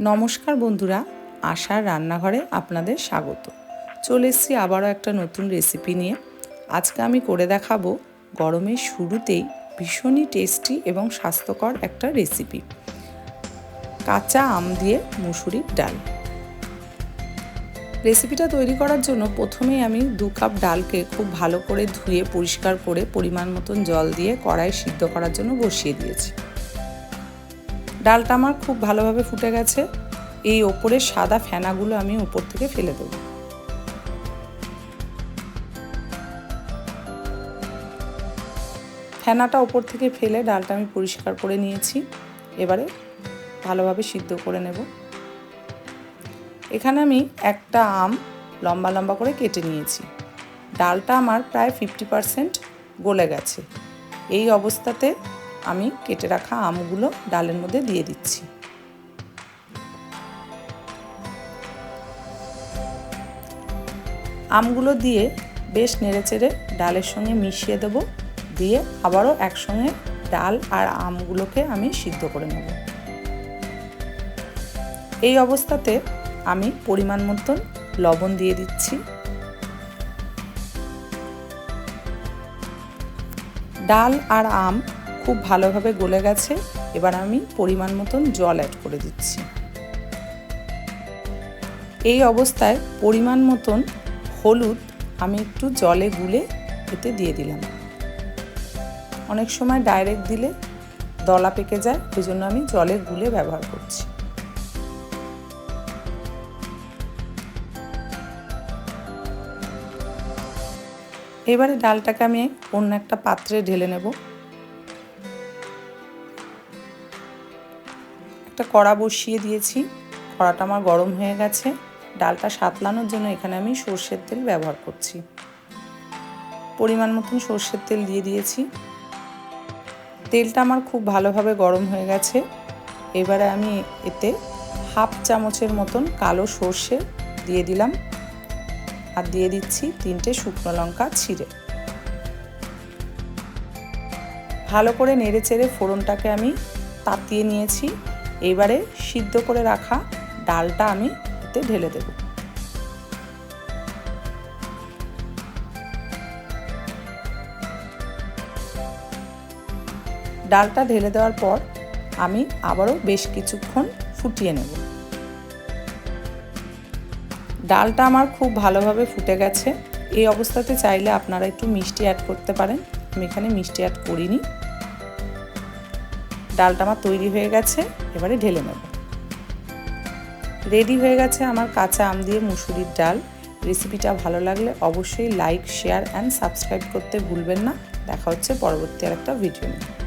নমস্কার বন্ধুরা, আশার রান্নাঘরে আপনাদের স্বাগত। চলে এসেছি আবারও একটা নতুন রেসিপি নিয়ে। আজকে আমি করে দেখাবো গরমের শুরুতেই ভীষণই টেস্টি এবং স্বাস্থ্যকর একটা রেসিপি, কাঁচা আম দিয়ে মুসুরির ডাল। রেসিপিটা তৈরি করার জন্য প্রথমেই আমি 2 কাপ ডালকে খুব ভালো করে ধুয়ে পরিষ্কার করে পরিমাণ মতন জল দিয়ে কড়াই সিদ্ধ করার জন্য বসিয়ে দিয়েছি। ডালটা আমার খুব ভালোভাবে ফুটে গেছে। এই ওপরের সাদা ফেনাগুলো আমি উপর থেকে ফেলে দেব। ফেনাটা ওপর থেকে ফেলে ডালটা আমি পরিষ্কার করে নিয়েছি। এবারে ভালোভাবে সিদ্ধ করে নেব। এখানে আমি একটা আম লম্বা লম্বা করে কেটে নিয়েছি। ডালটা আমার প্রায় 50% গলে গেছে। এই অবস্থাতে আমি কেটে রাখা আমগুলো ডালের মধ্যে দিয়ে দিচ্ছি। আমগুলো দিয়ে বেশ নেড়েচেড়ে ডালের সঙ্গে মিশিয়ে দেব। দিয়ে আবারও একসঙ্গে ডাল আর আমগুলোকে আমি সিদ্ধ করে নেব। এই অবস্থাতে আমি পরিমাণ মতন লবণ দিয়ে দিচ্ছি। ডাল আর আম খুব ভালোভাবে গলে গেছে। এবার আমি পরিমাণ মতন জল অ্যাড করে দিচ্ছি। এই অবস্থায় পরিমাণ মতন হলুদ আমি একটু জলে গুলে এতে দিয়ে দিলাম। অনেক সময় ডাইরেক্ট দিলে দলা পেকে যায়, ওই জন্য আমি জলে গুলে ব্যবহার করছি। এবারে ডালটাকে আমি অন্য একটা পাত্রে ঢেলে নেব। একটা কড়া বসিয়ে দিয়েছি, কড়াটা আমার গরম হয়ে গেছে। ডালটা সাঁতলানোর জন্য এখানে আমি সর্ষের তেল ব্যবহার করছি। পরিমাণ মতন সর্ষের তেল দিয়ে দিয়েছি। তেলটা আমার খুব ভালোভাবে গরম হয়ে গেছে। এবারে আমি এতে হাফ চামচের মতন কালো সর্ষে দিয়ে দিলাম আর দিয়ে দিচ্ছি 3টে শুকনো লঙ্কা ছিঁড়ে। ভালো করে নেড়ে চেড়ে ফোড়নটাকে আমি তাতিয়ে নিয়েছি। এবারে সিদ্ধ করে রাখা ডালটা আমি এতে ঢেলে দেব। ডালটা ঢেলে দেওয়ার পর আমি আবারও বেশ কিছুক্ষণ ফুটিয়ে নেব। ডালটা আমার খুব ভালোভাবে ফুটে গেছে। এই অবস্থাতে চাইলে আপনারা একটু মিষ্টি অ্যাড করতে পারেন। আমি এখানে মিষ্টি অ্যাড করিনি। ডালটা আমার তৈরি হয়ে গেছে। এবারে ঢেলে নেব। রেডি হয়ে গেছে আমার কাঁচা আম দিয়ে মুসুরির ডাল। রেসিপিটা ভালো লাগলে অবশ্যই লাইক, শেয়ার অ্যান্ড সাবস্ক্রাইব করতে ভুলবেন না। দেখা হচ্ছে পরবর্তী আরেকটা ভিডিও নিয়ে।